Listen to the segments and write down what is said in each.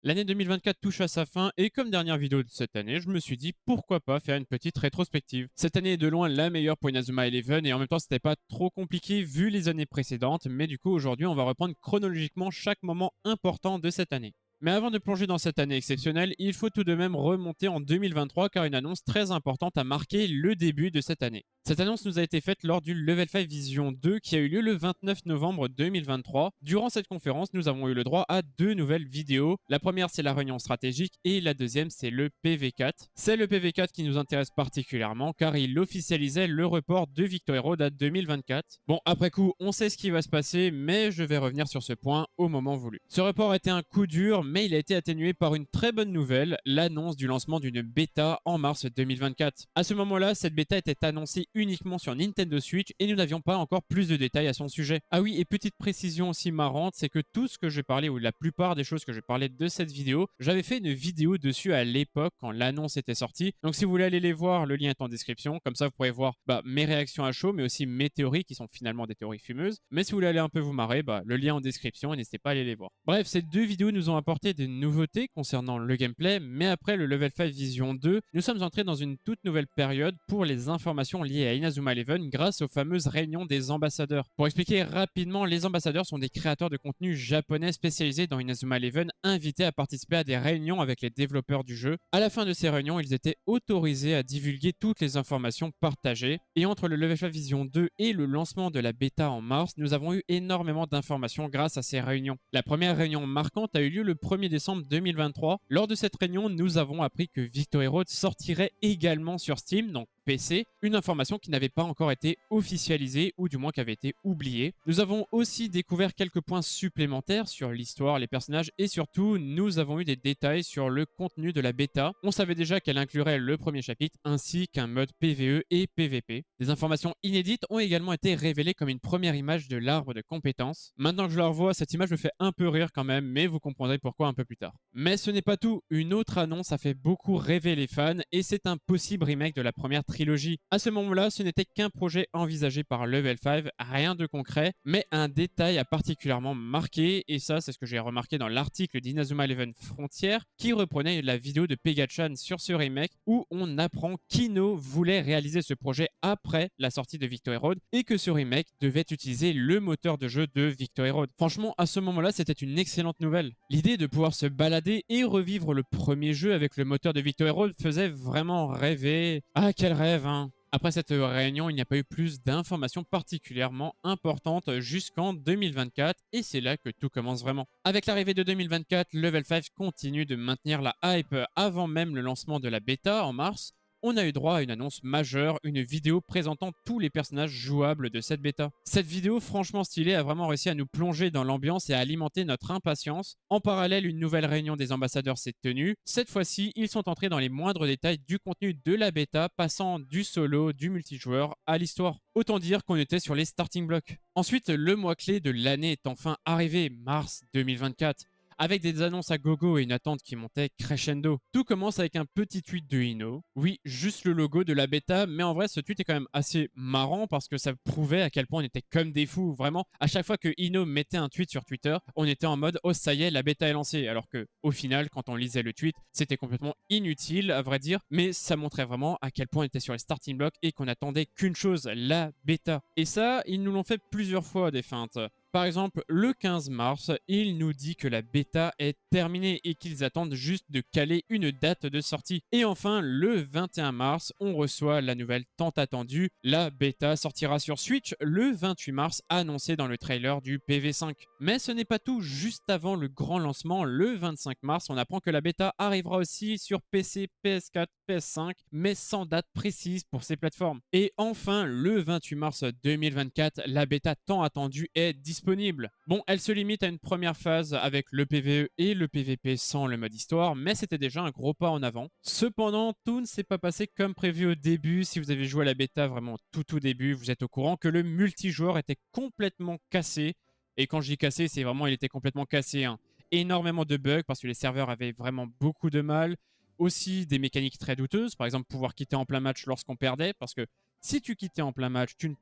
L'année 2024 touche à sa fin et comme dernière vidéo de cette année, je me suis dit pourquoi pas faire une petite rétrospective. Cette année est de loin la meilleure pour Inazuma Eleven et en même temps c'était pas trop compliqué vu les années précédentes, mais du coup aujourd'hui on va reprendre chronologiquement chaque moment important de cette année. Mais avant de plonger dans cette année exceptionnelle, il faut tout de même remonter en 2023 car une annonce très importante a marqué le début de cette année. Cette annonce nous a été faite lors du Level 5 Vision 2 qui a eu lieu le 29 novembre 2023. Durant cette conférence, nous avons eu le droit à deux nouvelles vidéos. La première, c'est la réunion stratégique et la deuxième, c'est le PV4. C'est le PV4 qui nous intéresse particulièrement car il officialisait le report de Victory Road à 2024. Bon, après coup, on sait ce qui va se passer, mais je vais revenir sur ce point au moment voulu. Ce report a été un coup dur, mais il a été atténué par une très bonne nouvelle, l'annonce du lancement d'une bêta en mars 2024. À ce moment-là, cette bêta était annoncée uniquement sur Nintendo Switch et nous n'avions pas encore plus de détails à son sujet. Ah oui, et petite précision aussi marrante, c'est que tout ce que j'ai parlé, ou la plupart des choses que j'ai parlé de cette vidéo, j'avais fait une vidéo dessus à l'époque quand l'annonce était sortie. Donc si vous voulez aller les voir, le lien est en description. Comme ça, vous pourrez voir mes réactions à chaud, mais aussi mes théories qui sont finalement des théories fumeuses. Mais si vous voulez aller un peu vous marrer, le lien en description et n'hésitez pas à aller les voir. Bref, ces deux vidéos nous ont apporté des nouveautés concernant le gameplay, mais après le Level 5 Vision 2, nous sommes entrés dans une toute nouvelle période pour les informations liées à Inazuma Eleven grâce aux fameuses réunions des ambassadeurs. Pour expliquer rapidement, les ambassadeurs sont des créateurs de contenu japonais spécialisés dans Inazuma Eleven invités à participer à des réunions avec les développeurs du jeu. À la fin de ces réunions, ils étaient autorisés à divulguer toutes les informations partagées. Et entre le Level 5 Vision 2 et le lancement de la bêta en mars, nous avons eu énormément d'informations grâce à ces réunions. La première réunion marquante a eu lieu le 1er décembre 2023. Lors de cette réunion, nous avons appris que Victory Road sortirait également sur Steam, donc PC, une information qui n'avait pas encore été officialisée ou du moins qui avait été oubliée. Nous avons aussi découvert quelques points supplémentaires sur l'histoire, les personnages et surtout nous avons eu des détails sur le contenu de la bêta. On savait déjà qu'elle inclurait le premier chapitre ainsi qu'un mode PvE et PvP. Des informations inédites ont également été révélées comme une première image de l'arbre de compétences. Maintenant que je la revois, cette image me fait un peu rire quand même, mais vous comprendrez pourquoi un peu plus tard. Mais ce n'est pas tout, une autre annonce a fait beaucoup rêver les fans et c'est un possible remake de la première trilogie. À ce moment-là, ce n'était qu'un projet envisagé par Level 5, rien de concret, mais un détail a particulièrement marqué, et ça c'est ce que j'ai remarqué dans l'article d'Inazuma Eleven Frontier, qui reprenait la vidéo de Pegachan sur ce remake, où on apprend qu'Ino voulait réaliser ce projet après la sortie de Victory Road, et que ce remake devait utiliser le moteur de jeu de Victory Road. Franchement, à ce moment-là, c'était une excellente nouvelle. L'idée de pouvoir se balader et revivre le premier jeu avec le moteur de Victory Road faisait vraiment rêver. Ah, quel rêve, hein! Après cette réunion, il n'y a pas eu plus d'informations particulièrement importantes jusqu'en 2024 et c'est là que tout commence vraiment. Avec l'arrivée de 2024, Level 5 continue de maintenir la hype avant même le lancement de la bêta en mars. On a eu droit à une annonce majeure, une vidéo présentant tous les personnages jouables de cette bêta. Cette vidéo franchement stylée a vraiment réussi à nous plonger dans l'ambiance et à alimenter notre impatience. En parallèle, une nouvelle réunion des ambassadeurs s'est tenue. Cette fois-ci, ils sont entrés dans les moindres détails du contenu de la bêta, passant du solo, du multijoueur à l'histoire. Autant dire qu'on était sur les starting blocks. Ensuite, le mois clé de l'année est enfin arrivé, mars 2024. Avec des annonces à gogo et une attente qui montait crescendo. Tout commence avec un petit tweet de Ino. Oui, juste le logo de la bêta, mais en vrai, ce tweet est quand même assez marrant parce que ça prouvait à quel point on était comme des fous. Vraiment, à chaque fois que Ino mettait un tweet sur Twitter, on était en mode oh ça y est, la bêta est lancée. Alors que au final, quand on lisait le tweet, c'était complètement inutile à vrai dire, mais ça montrait vraiment à quel point on était sur les starting blocks et qu'on attendait qu'une chose, la bêta. Et ça, ils nous l'ont fait plusieurs fois des feintes. Par exemple, le 15 mars, il nous dit que la bêta est terminée et qu'ils attendent juste de caler une date de sortie. Et enfin, le 21 mars, on reçoit la nouvelle tant attendue. La bêta sortira sur Switch le 28 mars, annoncé dans le trailer du PV5. Mais ce n'est pas tout, juste avant le grand lancement, le 25 mars, on apprend que la bêta arrivera aussi sur PC, PS4, PS5, mais sans date précise pour ces plateformes. Et enfin, le 28 mars 2024, la bêta tant attendue est disponible. Bon, elle se limite à une première phase avec le PvE et le PvP sans le mode histoire, mais c'était déjà un gros pas en avant. Cependant, tout ne s'est pas passé comme prévu au début. Si vous avez joué à la bêta vraiment tout au début, vous êtes au courant que le multijoueur était complètement cassé. Et quand je dis cassé, c'est vraiment il était complètement cassé, hein. Énormément de bugs parce que les serveurs avaient vraiment beaucoup de mal. Aussi des mécaniques très douteuses, par exemple pouvoir quitter en plein match lorsqu'on perdait, parce que Si tu quittais en plein match, tu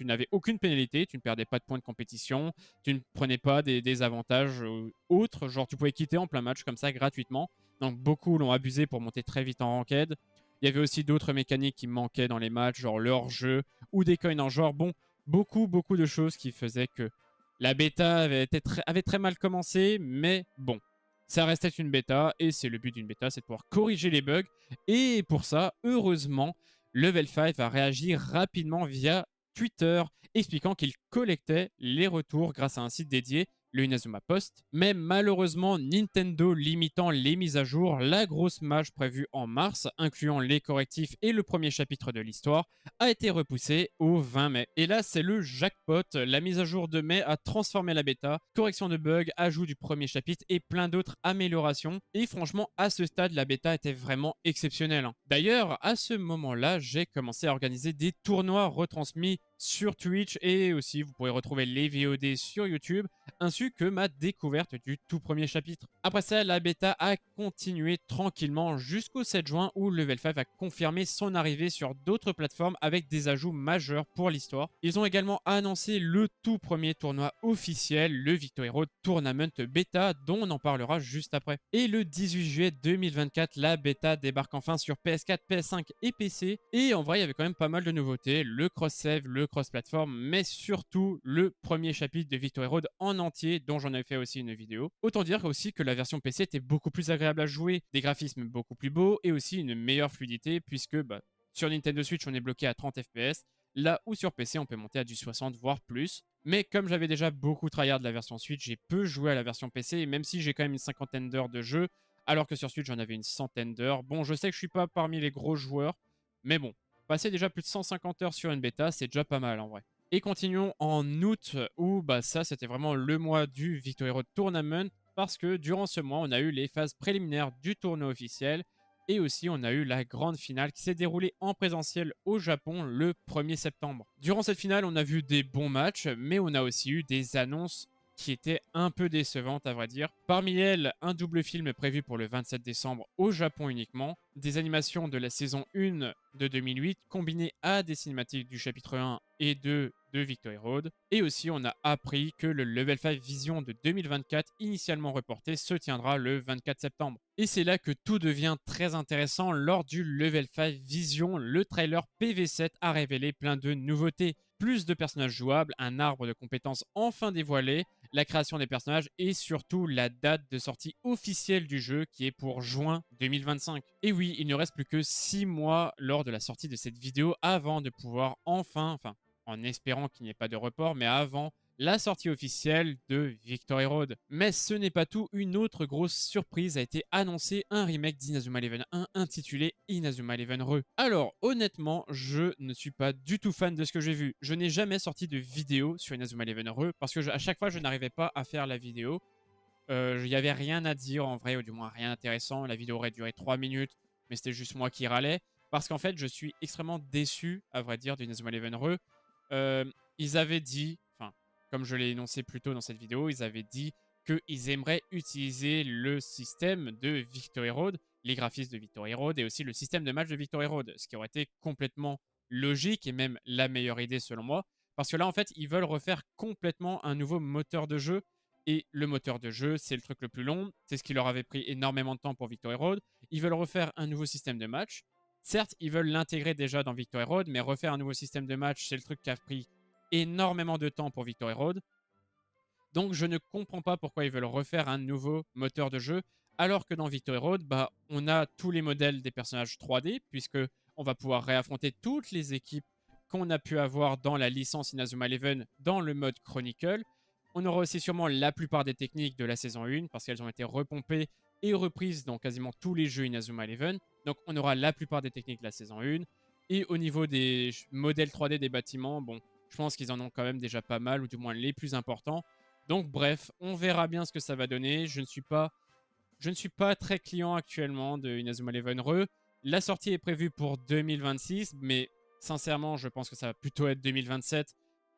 n'avais aucune pénalité, tu ne perdais pas de points de compétition, tu ne prenais pas des avantages autres, genre tu pouvais quitter en plein match comme ça gratuitement. Donc beaucoup l'ont abusé pour monter très vite en ranked. Il y avait aussi d'autres mécaniques qui manquaient dans les matchs, genre le hors-jeu ou des coins en genre. Bon, beaucoup de choses qui faisaient que la bêta avait très mal commencé, mais bon, ça restait une bêta et c'est le but d'une bêta, c'est de pouvoir corriger les bugs. Et pour ça, heureusement, Level 5 a réagi rapidement via Twitter, expliquant qu'il collectait les retours grâce à un site dédié, le Inazuma Post. Mais malheureusement, Nintendo limitant les mises à jour, la grosse mage prévue en mars, incluant les correctifs et le premier chapitre de l'histoire, a été repoussée au 20 mai. Et là, c'est le jackpot. La mise à jour de mai a transformé la bêta, correction de bugs, ajout du premier chapitre et plein d'autres améliorations. Et franchement, à ce stade, la bêta était vraiment exceptionnelle. D'ailleurs, à ce moment-là, j'ai commencé à organiser des tournois retransmis sur Twitch et aussi vous pourrez retrouver les VOD sur YouTube ainsi que ma découverte du tout premier chapitre. Après ça, la bêta a continué tranquillement jusqu'au 7 juin où Level 5 a confirmé son arrivée sur d'autres plateformes avec des ajouts majeurs pour l'histoire. Ils ont également annoncé le tout premier tournoi officiel, le Victory Road Tournament Beta, dont on en parlera juste après. Et le 18 juillet 2024, la bêta débarque enfin sur PS4, PS5 et PC. Et en vrai, il y avait quand même pas mal de nouveautés, le cross-save, le cross-platform, mais surtout le premier chapitre de Victory Road en entier, dont j'en avais fait aussi une vidéo. Autant dire aussi que la version PC était beaucoup plus agréable à jouer, des graphismes beaucoup plus beaux et aussi une meilleure fluidité puisque sur Nintendo Switch on est bloqué à 30 FPS, là où sur PC on peut monter à du 60 voire plus. Mais comme j'avais déjà beaucoup tryhard de la version Switch, j'ai peu joué à la version PC, et même si j'ai quand même une cinquantaine d'heures de jeu, alors que sur Switch j'en avais une centaine d'heures. Bon, je sais que je suis pas parmi les gros joueurs, mais bon, passer déjà plus de 150 heures sur une bêta, c'est déjà pas mal en vrai. Et continuons en août où ça c'était vraiment le mois du Victory Road Tournament parce que durant ce mois on a eu les phases préliminaires du tournoi officiel et aussi on a eu la grande finale qui s'est déroulée en présentiel au Japon le 1er septembre. Durant cette finale on a vu des bons matchs mais on a aussi eu des annonces qui étaient un peu décevantes à vrai dire. Parmi elles, un double film prévu pour le 27 décembre au Japon uniquement, des animations de la saison 1 de 2008 combinées à des cinématiques du chapitre 1 et 2 de Victory Road. Et aussi, on a appris que le Level 5 Vision de 2024, initialement reporté, se tiendra le 24 septembre. Et c'est là que tout devient très intéressant. Lors du Level 5 Vision, le trailer PV7 a révélé plein de nouveautés. Plus de personnages jouables, un arbre de compétences enfin dévoilé, la création des personnages et surtout la date de sortie officielle du jeu qui est pour juin 2025. Et oui, il ne reste plus que 6 mois lors de la sortie de cette vidéo avant de pouvoir enfin, en espérant qu'il n'y ait pas de report, mais avant la sortie officielle de Victory Road. Mais ce n'est pas tout, une autre grosse surprise a été annoncée, un remake d'Inazuma Eleven 1 intitulé Inazuma Eleven Re. Alors honnêtement, je ne suis pas du tout fan de ce que j'ai vu. Je n'ai jamais sorti de vidéo sur Inazuma Eleven Re parce que à chaque fois je n'arrivais pas à faire la vidéo. Il n'y avait rien à dire en vrai, ou du moins rien d'intéressant. La vidéo aurait duré 3 minutes, mais c'était juste moi qui râlais. Parce qu'en fait, je suis extrêmement déçu, à vrai dire, d'Inazuma Eleven Re. Ils avaient dit, comme je l'ai énoncé plus tôt dans cette vidéo, ils avaient dit qu'ils aimeraient utiliser le système de Victory Road, les graphismes de Victory Road et aussi le système de match de Victory Road, ce qui aurait été complètement logique et même la meilleure idée selon moi. Parce que là, en fait, ils veulent refaire complètement un nouveau moteur de jeu. Et le moteur de jeu, c'est le truc le plus long. C'est ce qui leur avait pris énormément de temps pour Victory Road. Ils veulent refaire un nouveau système de match. Certes, ils veulent l'intégrer déjà dans Victory Road, mais refaire un nouveau système de match, c'est le truc qui a pris énormément de temps pour Victory Road. Donc je ne comprends pas pourquoi ils veulent refaire un nouveau moteur de jeu, alors que dans Victory Road, on a tous les modèles des personnages 3D, puisque on va pouvoir réaffronter toutes les équipes qu'on a pu avoir dans la licence Inazuma Eleven dans le mode Chronicle. On aura aussi sûrement la plupart des techniques de la saison 1, parce qu'elles ont été repompées et reprises dans quasiment tous les jeux Inazuma Eleven. Donc on aura la plupart des techniques de la saison 1. Et au niveau des modèles 3D des bâtiments, bon, je pense qu'ils en ont quand même déjà pas mal, ou du moins les plus importants. Donc bref, on verra bien ce que ça va donner. Je ne suis pas très client actuellement de Inazuma Eleven Re. La sortie est prévue pour 2026, mais sincèrement, je pense que ça va plutôt être 2027,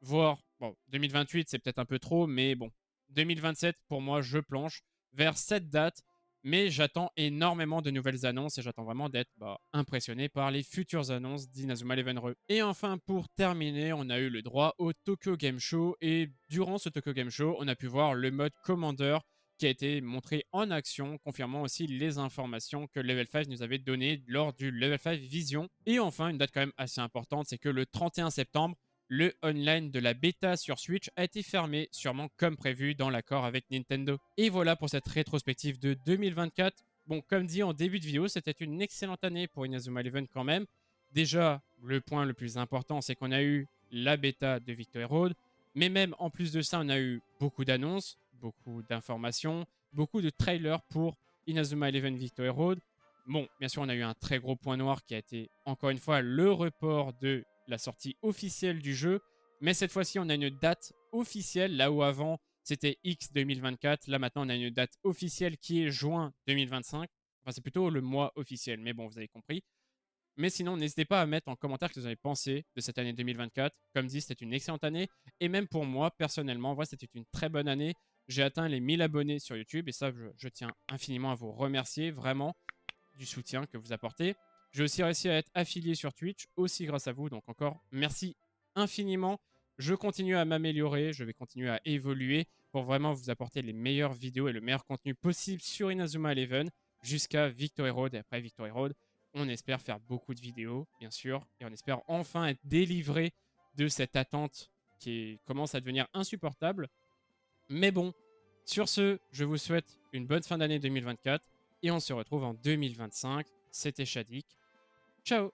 voire 2028, c'est peut-être un peu trop, mais bon, 2027 pour moi, je planche vers cette date. Mais j'attends énormément de nouvelles annonces et j'attends vraiment d'être impressionné par les futures annonces d'Inazuma Eleven Re. Et enfin, pour terminer, on a eu le droit au Tokyo Game Show. Et durant ce Tokyo Game Show, on a pu voir le mode Commander qui a été montré en action, confirmant aussi les informations que Level 5 nous avait données lors du Level 5 Vision. Et enfin, une date quand même assez importante, c'est que le 31 septembre, le online de la bêta sur Switch a été fermé, sûrement comme prévu dans l'accord avec Nintendo. Et voilà pour cette rétrospective de 2024. Bon, comme dit en début de vidéo, c'était une excellente année pour Inazuma Eleven quand même. Déjà, le point le plus important, c'est qu'on a eu la bêta de Victory Road. Mais même en plus de ça, on a eu beaucoup d'annonces, beaucoup d'informations, beaucoup de trailers pour Inazuma Eleven Victory Road. Bon, bien sûr, on a eu un très gros point noir qui a été, encore une fois, le report de la sortie officielle du jeu. Mais cette fois-ci, on a une date officielle, là où avant, c'était X 2024. Là, maintenant, on a une date officielle qui est juin 2025. Enfin, c'est plutôt le mois officiel, mais bon, vous avez compris. Mais sinon, n'hésitez pas à mettre en commentaire ce que vous avez pensé de cette année 2024. Comme dit, c'était une excellente année. Et même pour moi, personnellement, voilà, c'était une très bonne année. J'ai atteint les 1000 abonnés sur YouTube. Et ça, je tiens infiniment à vous remercier, vraiment, du soutien que vous apportez. J'ai aussi réussi à être affilié sur Twitch, aussi grâce à vous. Donc encore, merci infiniment. Je continue à m'améliorer, je vais continuer à évoluer pour vraiment vous apporter les meilleures vidéos et le meilleur contenu possible sur Inazuma Eleven jusqu'à Victory Road. Et après Victory Road, on espère faire beaucoup de vidéos, bien sûr. Et on espère enfin être délivré de cette attente qui commence à devenir insupportable. Mais bon, sur ce, je vous souhaite une bonne fin d'année 2024 et on se retrouve en 2025. C'était Shadik. Ciao!